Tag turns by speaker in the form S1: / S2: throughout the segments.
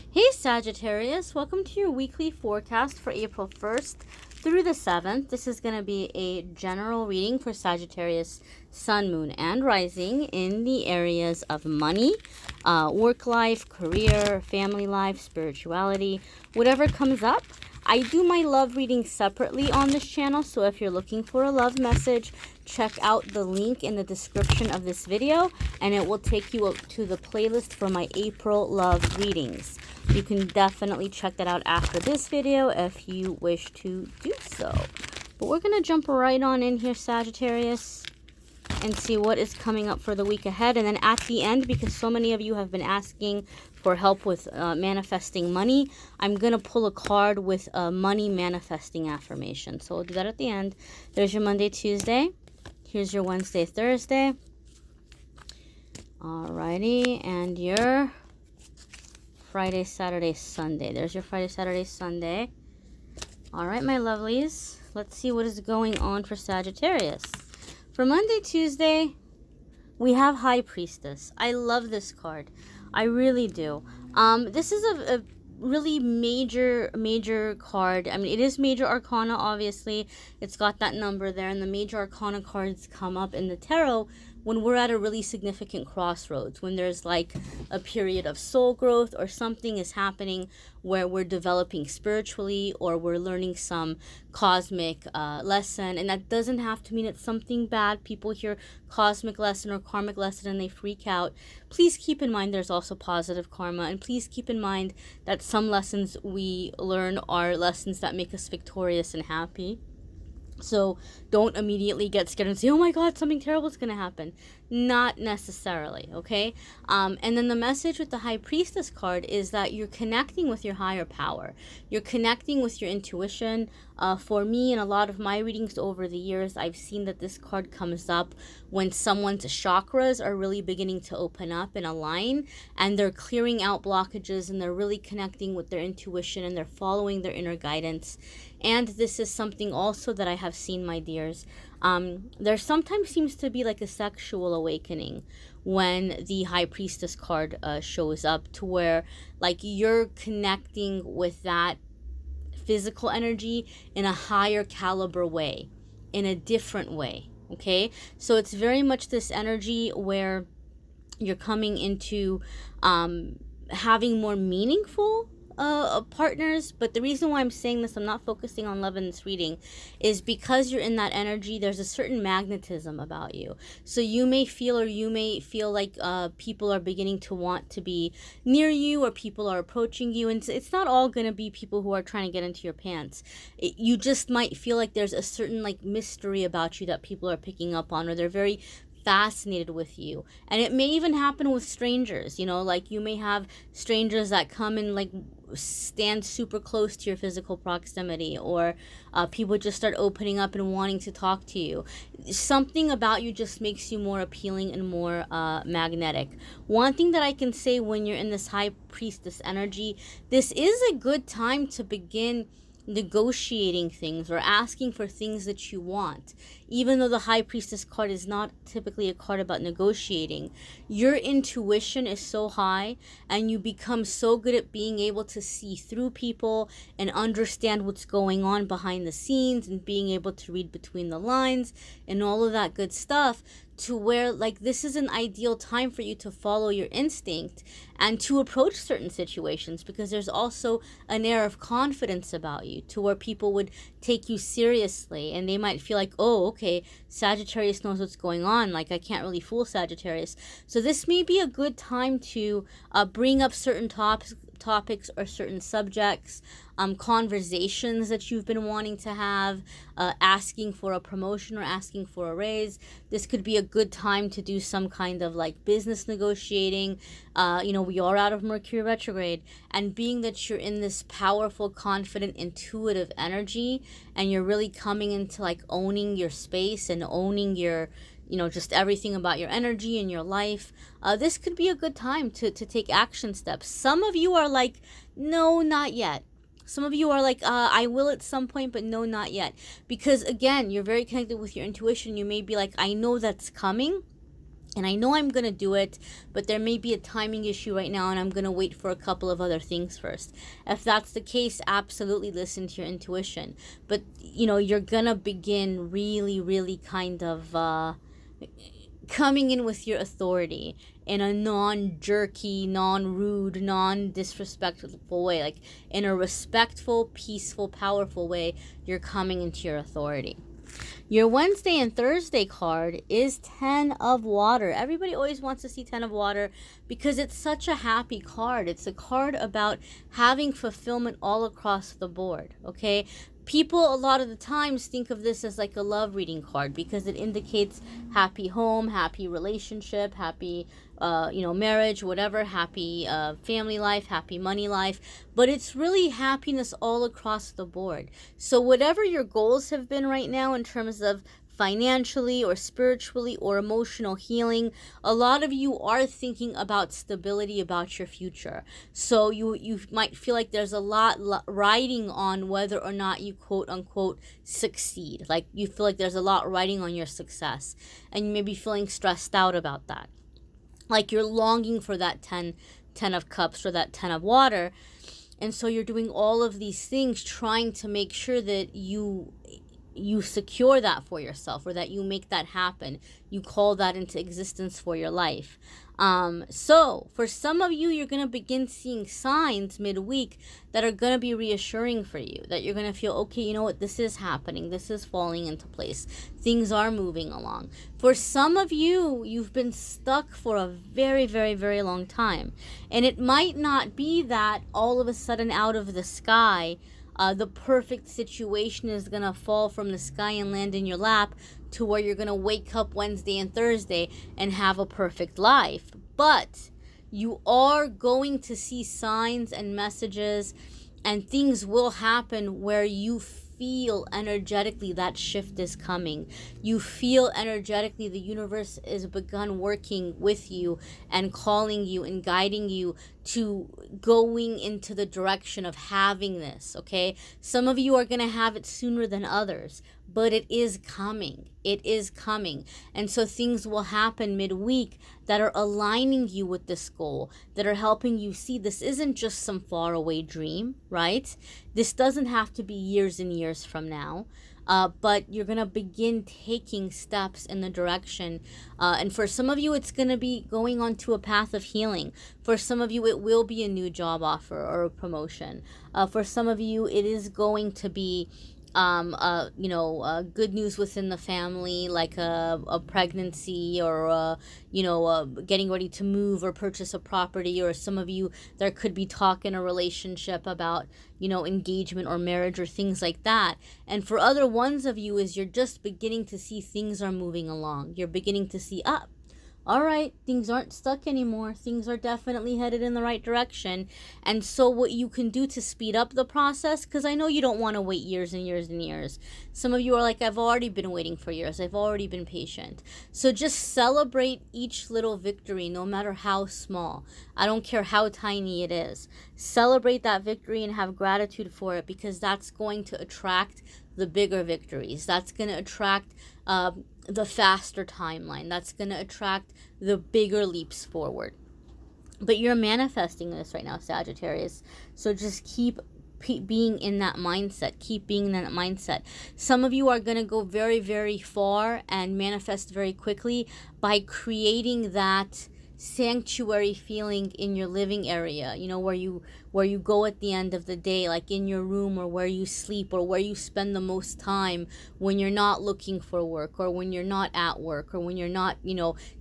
S1: Hey Sagittarius, welcome to your weekly forecast for April 1st through the 7th. This is going to be a general reading for Sagittarius, Sun, Moon, and Rising in the areas of money, work life, career, family life, spirituality, whatever comes up. I do my love reading separately on this channel, so if you're looking for a love message, check out the link in the description of this video, and it will take you up to the playlist for my April love readings. You can definitely check that out after this video if you wish to do so. But we're going to jump right on in here, Sagittarius, and see what is coming up for the week ahead. And then at the end, because so many of you have been asking for help with manifesting money, I'm going to pull a card with a money manifesting affirmation. So we'll do that at the end. There's your Monday, Tuesday. Here's your Wednesday, Thursday. Alrighty, and your Friday, Saturday, Sunday. There's your Friday, Saturday, Sunday. All right, my lovelies. Let's see what is going on for Sagittarius. For Monday, Tuesday, we have High Priestess. I love this card. I really do. This is a really major card. I mean, it is major arcana, obviously. It's got that number there, and the major arcana cards come up in the tarot when we're at a really significant crossroads, when there's like a period of soul growth or something is happening where we're developing spiritually or we're learning some cosmic lesson. And that doesn't have to mean it's something bad. People hear cosmic lesson or karmic lesson and they freak out. Please keep in mind there's also positive karma, and please keep in mind that some lessons we learn are lessons that make us victorious and happy. So don't immediately get scared and say, oh my God, something terrible is going to happen. Not necessarily, okay? And then the message with the High Priestess card is that you're connecting with your higher power. You're connecting with your intuition. For me, in a lot of my readings over the years, I've seen that this card comes up when someone's chakras are really beginning to open up and align, and they're clearing out blockages, and they're really connecting with their intuition, and they're following their inner guidance. And this is something also that I have seen, my dears. There sometimes seems to be like a sexual awakening when the High Priestess card shows up, to where like you're connecting with that physical energy in a higher caliber way, in a different way, okay? So it's very much this energy where you're coming into having more meaningful partners. But the reason why I'm saying this, I'm not focusing on love in this reading, is because you're in that energy, there's a certain magnetism about you. So you may feel like people are beginning to want to be near you, or people are approaching you, and it's not all going to be people who are trying to get into your pants. You just might feel like there's a certain like mystery about you that people are picking up on, or they're very fascinated with you. And it may even happen with strangers, you know, like you may have strangers that come and like stand super close to your physical proximity, or people just start opening up and wanting to talk to you. Something about you just makes you more appealing and more magnetic. One thing that I can say when you're in this High Priestess energy, this is a good time to begin negotiating things or asking for things that you want. Even though the High Priestess card is not typically a card about negotiating, your intuition is so high, and you become so good at being able to see through people and understand what's going on behind the scenes, and being able to read between the lines and all of that good stuff, to where like this is an ideal time for you to follow your instinct and to approach certain situations, because there's also an air of confidence about you, to where people would take you seriously, and they might feel like, oh, okay, Sagittarius knows what's going on, like I can't really fool Sagittarius. So this may be a good time to bring up certain topics or certain subjects, conversations that you've been wanting to have, asking for a promotion or asking for a raise. This could be a good time to do some kind of like business negotiating. You know, we are out of Mercury retrograde, and being that you're in this powerful, confident, intuitive energy, and you're really coming into like owning your space and owning your, you know, just everything about your energy and your life, this could be a good time to take action steps. Some of you are like, no, not yet. Some of you are like, I will at some point, but no, not yet. Because again, you're very connected with your intuition. You may be like, I know that's coming, And I know I'm going to do it, but there may be a timing issue right now, and I'm going to wait for a couple of other things first. If that's the case, absolutely listen to your intuition. But, you know, you're going to begin really, really kind of coming in with your authority in a non-jerky, non-rude, non-disrespectful way. Like in a respectful, peaceful, powerful way, you're coming into your authority. Your Wednesday and Thursday card is 10 of water. Everybody always wants to see 10 of water because it's such a happy card. It's a card about having fulfillment all across the board, okay? People a lot of the times think of this as like a love reading card because it indicates happy home, happy relationship, happy marriage, whatever, happy family life, happy money life. But it's really happiness all across the board. So whatever your goals have been right now in terms of financially or spiritually or emotional healing, a lot of you are thinking about stability, about your future. So you might feel like there's a lot riding on whether or not you quote unquote succeed. Like you feel like there's a lot riding on your success, and you may be feeling stressed out about that. Like you're longing for that 10 of cups or that 10 of water. And so you're doing all of these things trying to make sure that you secure that for yourself, or that you make that happen. You call that into existence for your life. So for some of you, you're going to begin seeing signs midweek that are going to be reassuring for you, that you're going to feel, okay, you know what, this is happening. This is falling into place. Things are moving along. For some of you, you've been stuck for a very, very, very long time. And it might not be that all of a sudden out of the sky, the perfect situation is going to fall from the sky and land in your lap to where you're going to wake up Wednesday and Thursday and have a perfect life. But you are going to see signs and messages, and things will happen where you feel energetically that shift is coming. You feel energetically the universe is begun working with you and calling you and guiding you to going into the direction of having this, okay? Some of you are going to have it sooner than others, but it is coming. It is coming. And so things will happen midweek that are aligning you with this goal, that are helping you see this isn't just some faraway dream, right? This doesn't have to be years and years from now. But you're going to begin taking steps in the direction. And for some of you, it's going to be going onto a path of healing. For some of you, it will be a new job offer or a promotion. For some of you, it is going to be good news within the family, like a pregnancy, or getting ready to move or purchase a property. Or some of you, there could be talk in a relationship about engagement or marriage or things like that. And for other ones of you, is you're just beginning to see things are moving along. You're beginning to see up. All right, things aren't stuck anymore. Things are definitely headed in the right direction. And so what you can do to speed up the process, because I know you don't want to wait years and years and years. Some of you are like, I've already been waiting for years. I've already been patient. So just celebrate each little victory, no matter how small. I don't care how tiny it is. Celebrate that victory and have gratitude for it, because that's going to attract the bigger victories. That's going to attract the faster timeline. That's going to attract the bigger leaps forward. But you're manifesting this right now, Sagittarius. So just keep being in that mindset. Keep being in that mindset. Some of you are going to go very, very far and manifest very quickly by creating that sanctuary feeling in your living area, where you go at the end of the day, like in your room, or where you sleep, or where you spend the most time when you're not looking for work, or when you're not at work, or when you're not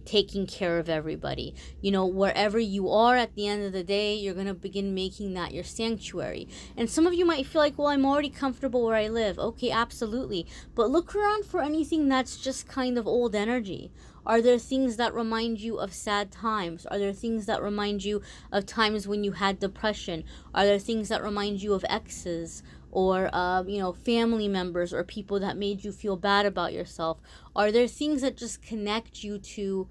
S1: taking care of everybody. Wherever you are at the end of the day, you're going to begin making that your sanctuary. And some of you might feel like, well, I'm already comfortable where I live. Okay, absolutely, but look around for anything that's just kind of old energy. Are there things that remind you of sad times? Are there things that remind you of times when you had depression? Are there things that remind you of exes, or family members, or people that made you feel bad about yourself? Are there things that just connect you to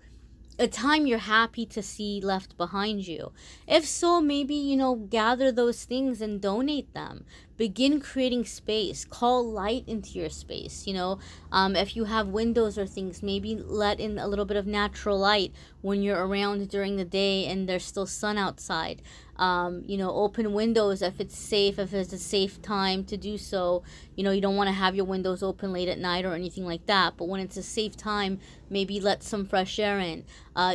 S1: a time you're happy to see left behind you? If so, maybe gather those things and donate them. begin creating space. Call light into your space. You know, if you have windows or things, maybe let in a little bit of natural light when you're around during the day and there's still sun outside. You know, open windows if it's safe, if it's a safe time to do so. You know, you don't want to have your windows open late at night or anything like that, but when it's a safe time, maybe let some fresh air in.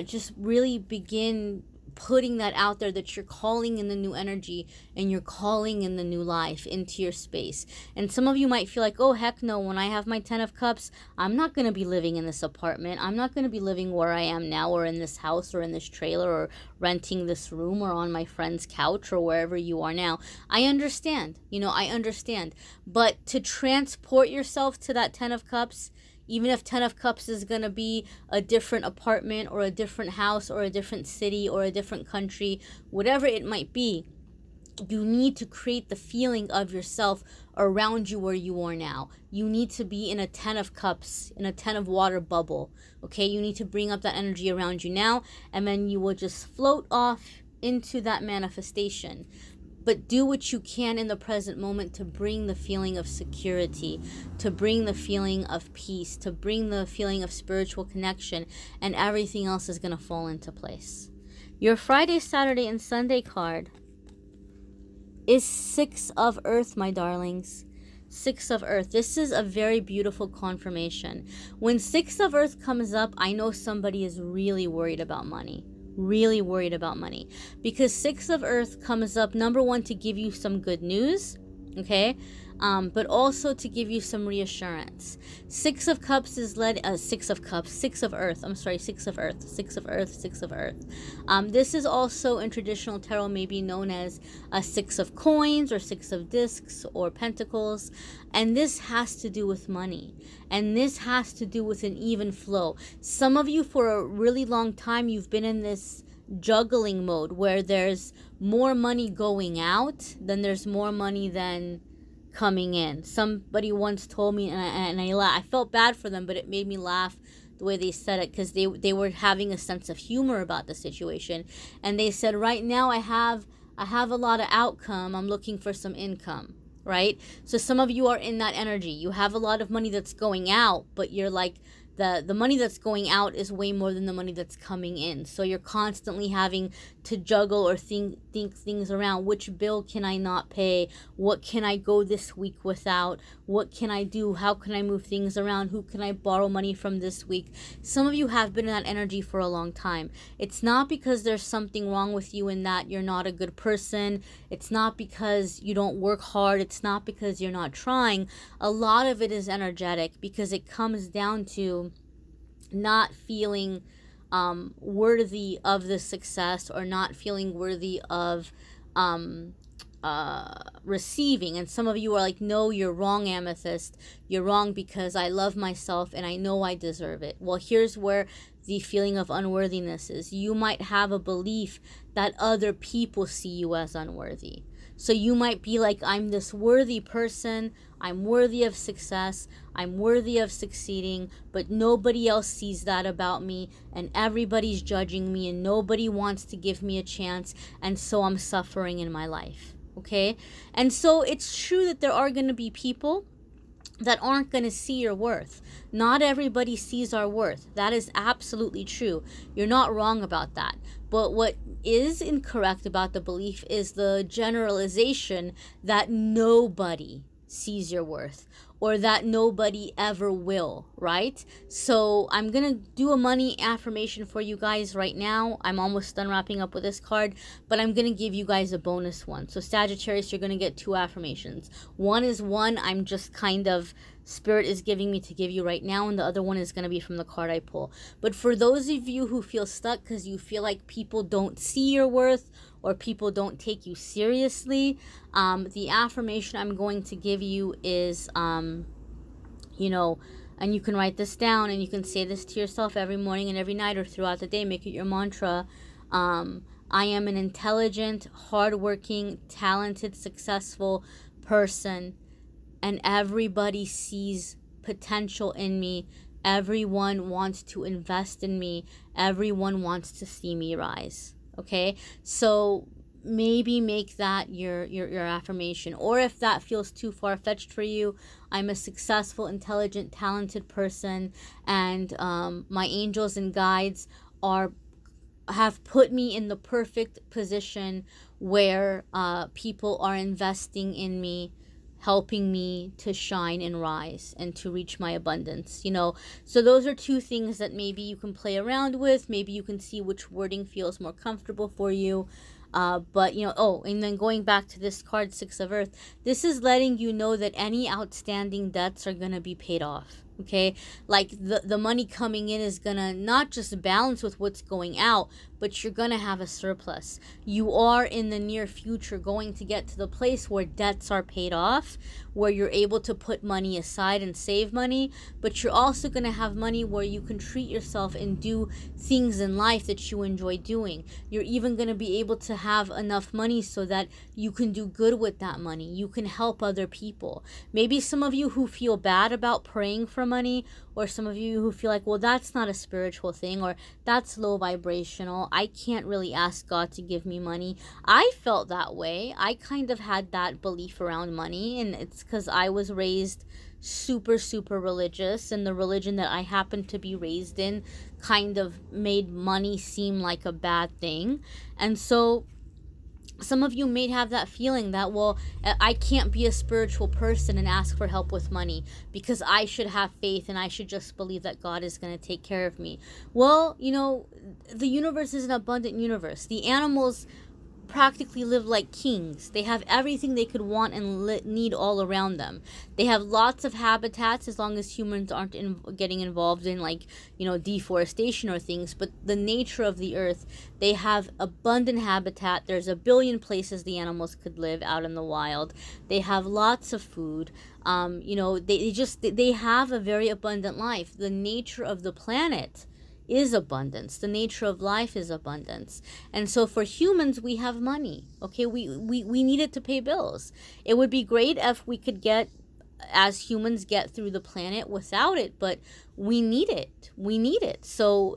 S1: Just really begin putting that out there, that you're calling in the new energy and you're calling in the new life into your space. And some of you might feel like, oh heck no, when I have my 10 of cups, I'm not going to be living in this apartment. I'm not going to be living where I am now, or in this house, or in this trailer, or renting this room, or on my friend's couch, or wherever you are now. I understand, you know, I understand. But to transport yourself to that 10 of cups, even if 10 of cups is going to be a different apartment, or a different house, or a different city, or a different country, whatever it might be, you need to create the feeling of yourself around you where you are now. You need to be in a 10 of cups, in a 10 of water bubble. Okay, you need to bring up that energy around you now, and then you will just float off into that manifestation. But do what you can in the present moment to bring the feeling of security, to bring the feeling of peace, to bring the feeling of spiritual connection, and everything else is going to fall into place. Your Friday, Saturday, and Sunday card is 6 of Earth, my darlings. 6 of Earth. This is a very beautiful confirmation. When 6 of Earth comes up, I know somebody is really worried about money. Really worried about money, because 6 of Earth comes up, number one, to give you some good news, okay, but also to give you some reassurance. 6 of Cups is led, 6 of Cups, 6 of Earth, I'm sorry, 6 of Earth, 6 of Earth, 6 of Earth. This is also in traditional tarot maybe known as a 6 of Coins, or 6 of Discs, or Pentacles, and this has to do with money, and this has to do with an even flow. Some of you, for a really long time, you've been in this juggling mode where there's more money going out than there's more money than coming in. Somebody once told me, and I felt bad for them, but it made me laugh the way they said it, because they were having a sense of humor about the situation, and they said, right now I have a lot of outcome, I'm looking for some income. Right? So some of you are in that energy. You have a lot of money that's going out, but you're like, the money that's going out is way more than the money that's coming in. So you're constantly having to juggle or think things around. Which bill can I not pay? What can I go this week without? What can I do? How can I move things around? Who can I borrow money from this week? Some of you have been in that energy for a long time. It's not because there's something wrong with you in that you're not a good person. It's not because you don't work hard. It's not because you're not trying. A lot of it is energetic, because it comes down to not feeling worthy of the success, or not feeling worthy of receiving. And some of you are like, no, you're wrong, Amethyst. You're wrong, because I love myself and I know I deserve it. Well, here's where the feeling of unworthiness is. You might have a belief that other people see you as unworthy. So you might be like, I'm this worthy person, I'm worthy of success, I'm worthy of succeeding, but nobody else sees that about me, and everybody's judging me, and nobody wants to give me a chance, and so I'm suffering in my life, okay? And so it's true that there are going to be people that aren't going to see your worth. Not everybody sees our worth. That is absolutely true. You're not wrong about that. But what is incorrect about the belief is the generalization that nobody sees your worth, or that nobody ever will, right? So I'm going to do a money affirmation for you guys right now. I'm almost done wrapping up with this card, but I'm going to give you guys a bonus one. So Sagittarius, you're going to get 2 affirmations. One is one I'm just kind of, Spirit is giving me to give you right now, and the other one is going to be from the card I pull. But for those of you who feel stuck because you feel like people don't see your worth, or people don't take you seriously, the affirmation I'm going to give you is, you know, and you can write this down, and you can say this to yourself every morning and every night, or throughout the day. Make it your mantra. I am an intelligent, hardworking, talented, successful person, and everybody sees potential in me. Everyone wants to invest in me. Everyone wants to see me rise. Okay? So maybe make that your affirmation. Or if that feels too far-fetched for you, I'm a successful, intelligent, talented person, and my angels and guides have put me in the perfect position where people are investing in me, helping me to shine and rise and to reach my abundance, So those are two things that maybe you can play around with. Maybe you can see which wording feels more comfortable for you. But, oh, and then going back to this card, Six of Earth, this is letting you know that any outstanding debts are going to be paid off. Okay, like the money coming in is gonna not just balance with what's going out, but you're gonna have a surplus. You are in the near future going to get to the place where debts are paid off, where you're able to put money aside and save money, but you're also gonna have money where you can treat yourself and do things in life that you enjoy doing. You're even gonna be able to have enough money so that you can do good with that money. You can help other people. Maybe some of you who feel bad about praying for money, or some of you who feel like, well, that's not a spiritual thing, or that's low vibrational, I can't really ask God to give me money. I felt that way. I kind of had that belief around money, and it's because I was raised super, super religious, and the religion that I happened to be raised in kind of made money seem like a bad thing. And so some of you may have that feeling that, well, I can't be a spiritual person and ask for help with money because I should have faith and I should just believe that God is going to take care of me. Well, the universe is an abundant universe. The animals practically live like kings. They have everything they could want and need all around them. They have lots of habitats as long as humans aren't getting involved in deforestation or things. But the nature of the earth, they have abundant habitat. There's a billion places the animals could live out in the wild. They have lots of food. They have a very abundant life. The nature of the planet is abundance. The nature of life is abundance. And so for humans, we have money. Okay, we need it to pay bills. It would be great if we could as humans, get through the planet without it, but we need it. We need it. So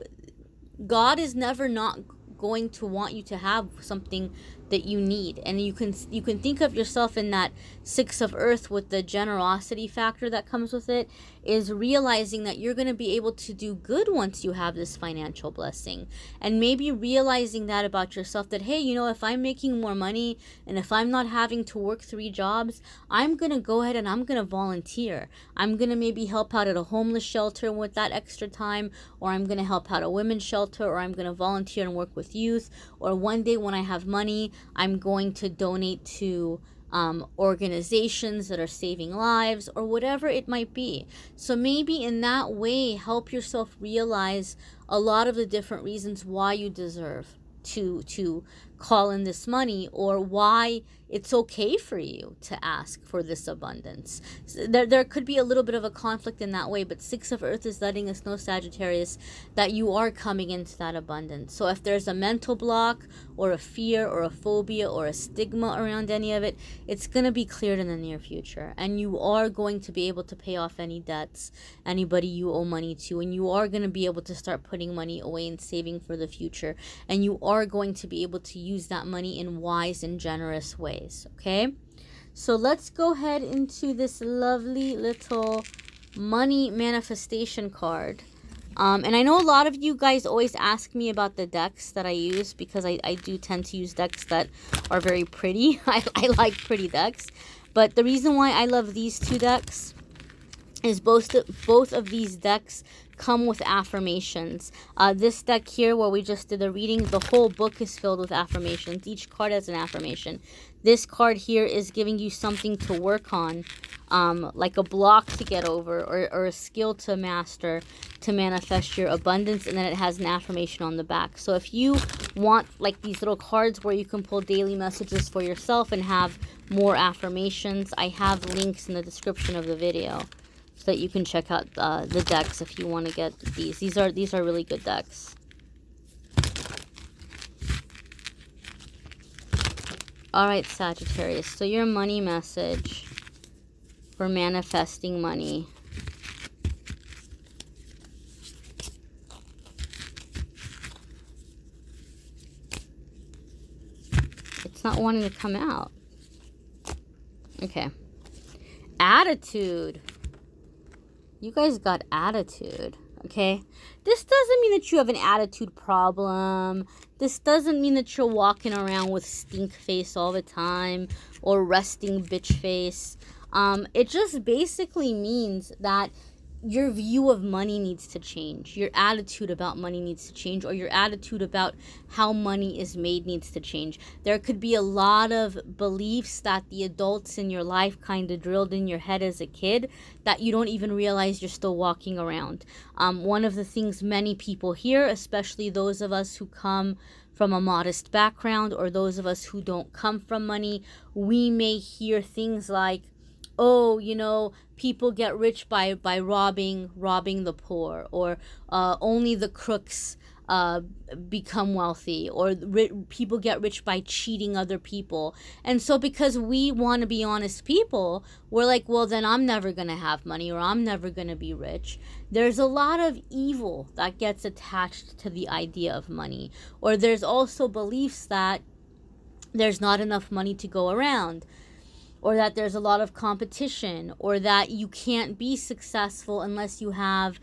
S1: God is never not going to want you to have something that you need. And you can think of yourself in that Six of Earth with the generosity factor that comes with it, is realizing that you're going to be able to do good once you have this financial blessing. And maybe realizing that about yourself, that, hey, if I'm making more money and if I'm not having to work 3 jobs, I'm going to go ahead and I'm going to volunteer. I'm going to maybe help out at a homeless shelter with that extra time, or I'm going to help out a women's shelter, or I'm going to volunteer and work with youth, or one day when I have money, I'm going to donate to organizations that are saving lives, or whatever it might be. So maybe in that way, help yourself realize a lot of the different reasons why you deserve to call in this money, or why it's okay for you to ask for this abundance. So there could be a little bit of a conflict in that way, but Six of Earth is letting us know, Sagittarius, that you are coming into that abundance. So if there's a mental block or a fear or a phobia or a stigma around any of it, it's going to be cleared in the near future, and you are going to be able to pay off any debts, anybody you owe money to, and you are going to be able to start putting money away and saving for the future, and you are going to be able to use that money in wise and generous ways. Okay, so let's go ahead into this lovely little money manifestation card. And I know a lot of you guys always ask me about the decks that I use, because I do tend to use decks that are very pretty. I like pretty decks, but the reason why I love these 2 decks is both of these decks come with affirmations. This deck here, where we just did the reading, the whole book is filled with affirmations. Each card has an affirmation. This card here is giving you something to work on, like a block to get over, or a skill to master to manifest your abundance, and then it has an affirmation on the back. So if you want like these little cards where you can pull daily messages for yourself and have more affirmations, I have links in the description of the video, so that you can check out the decks if you want to get these. These are really good decks. All right, Sagittarius. So your money message for manifesting money. not wanting to come out. Okay. Attitude. You guys got attitude. Okay. This doesn't mean that you have an attitude problem. This doesn't mean that you're walking around with stink face all the time or resting bitch face. It just basically means that your view of money needs to change. Your attitude about money needs to change, or your attitude about how money is made needs to change. There could be a lot of beliefs that the adults in your life kind of drilled in your head as a kid that you don't even realize you're still walking around. One of the things many people hear, especially those of us who come from a modest background or those of us who don't come from money, we may hear things like, oh, you know, people get rich by robbing the poor, or only the crooks become wealthy, or people get rich by cheating other people. And so because we want to be honest people, we're like, well, then I'm never going to have money, or I'm never going to be rich. There's a lot of evil that gets attached to the idea of money. Or there's also beliefs that there's not enough money to go around, or that there's a lot of competition, or that you can't be successful unless you have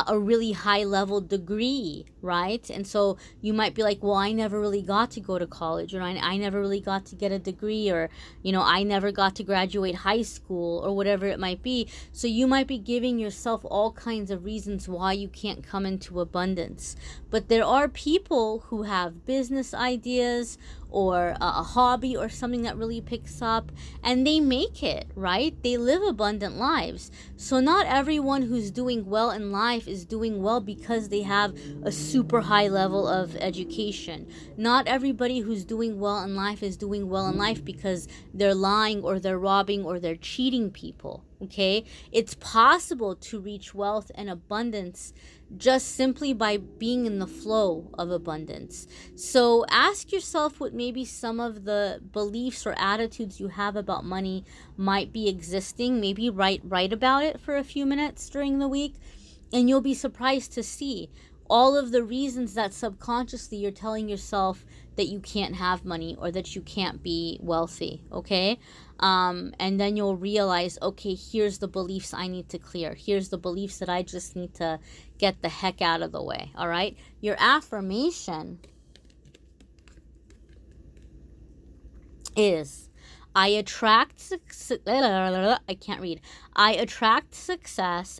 S1: a really high level degree, right? And so you might be like, well, I never really got to go to college, or I never really got to get a degree, or, you know, I never got to graduate high school, or whatever it might be. So you might be giving yourself all kinds of reasons why you can't come into abundance. But there are people who have business ideas, or a hobby, or something that really picks up, and they make it, right? They live abundant lives. So not everyone who's doing well in life is doing well because they have a super high level of education. Not everybody who's doing well in life is doing well in life because they're lying, or they're robbing, or they're cheating people. Okay? It's possible to reach wealth and abundance just simply by being in the flow of abundance. So ask yourself what maybe some of the beliefs or attitudes you have about money might be existing. Maybe write about it for a few minutes during the week, and you'll be surprised to see all of the reasons that subconsciously you're telling yourself that you can't have money, or that you can't be wealthy, okay? And then you'll realize, okay, here's the beliefs I need to clear. Here's the beliefs that I just need to get the heck out of the way, all right? Your affirmation is, I attract success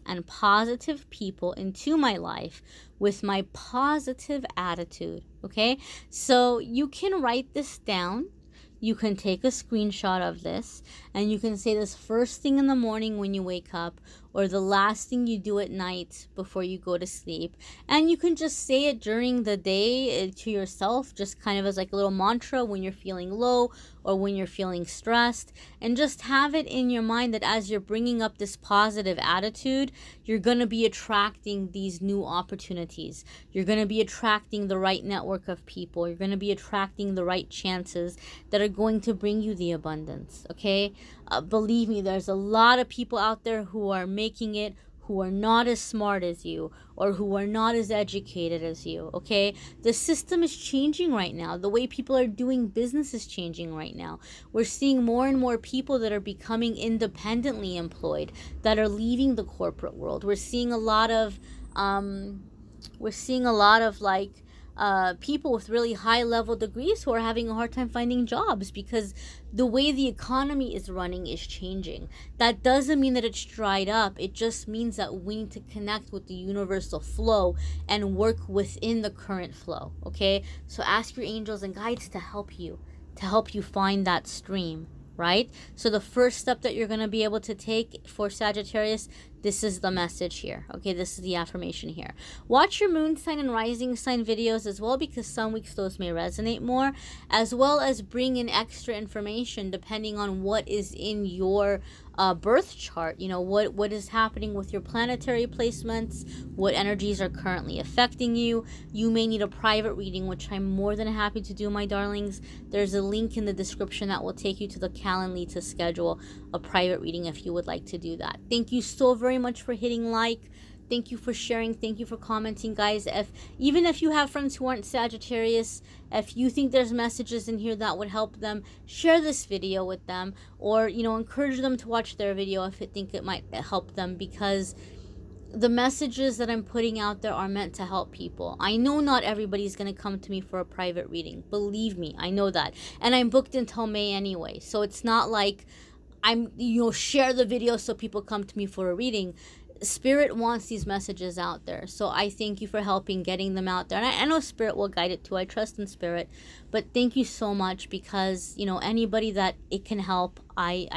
S1: and positive people into my life with my positive attitude. Okay, so you can write this down. You can take a screenshot of this, and you can say this first thing in the morning when you wake up, or the last thing you do at night before you go to sleep. And you can just say it during the day to yourself, just kind of as like a little mantra when you're feeling low or when you're feeling stressed. And just have it in your mind that as you're bringing up this positive attitude, you're going to be attracting these new opportunities. You're going to be attracting the right network of people. You're going to be attracting the right chances that are going to bring you the abundance, okay? Believe me, there's a lot of people out there who are making it, who are not as smart as you, or who are not as educated as you, okay? The system is changing right now. The way people are doing business is changing right now. We're seeing more and more people that are becoming independently employed, that are leaving the corporate world. We're seeing a lot of like people with really high level degrees who are having a hard time finding jobs because the way the economy is running is changing. That doesn't mean that it's dried up. It just means that we need to connect with the universal flow and work within the current flow, okay? So ask your angels and guides to help you find that stream, right? So the first step that you're going to be able to take for Sagittarius, this is the message here, okay? This is the affirmation here. Watch your moon sign and rising sign videos as well, because some weeks those may resonate more, as well as bring in extra information depending on what is in your birth chart. You know, what is happening with your planetary placements, what energies are currently affecting you. You may need a private reading, which I'm more than happy to do, my darlings. There's a link in the description that will take you to the Calendly to schedule a private reading if you would like to do that. Thank you so very much for hitting like, Thank you for sharing. Thank you for commenting, guys. Even if you have friends who aren't Sagittarius, if you think there's messages in here that would help them, share this video with them, or, you know, encourage them to watch their video if you think it might help them, because the messages that I'm putting out there are meant to help people. I know not everybody's going to come to me for a private reading. Believe me, I know that. And I'm booked until May anyway. So it's not like I'm, you know, share the video so people come to me for a reading. Spirit wants these messages out there. So I thank you for helping getting them out there. And I know Spirit will guide it too. I trust in Spirit. But thank you so much, because, you know, anybody that it can help, I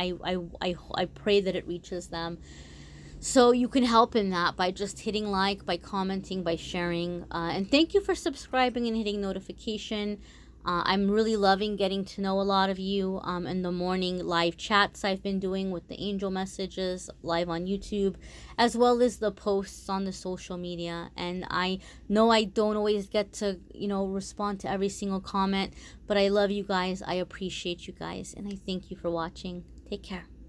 S1: pray that it reaches them. So you can help in that by just hitting like, by commenting, by sharing. And thank you for subscribing and hitting notification. I'm really loving getting to know a lot of you in the morning live chats I've been doing with the angel messages live on YouTube, as well as the posts on the social media. And I know I don't always get to, you know, respond to every single comment, but I love you guys. I appreciate you guys. And I thank you for watching. Take care.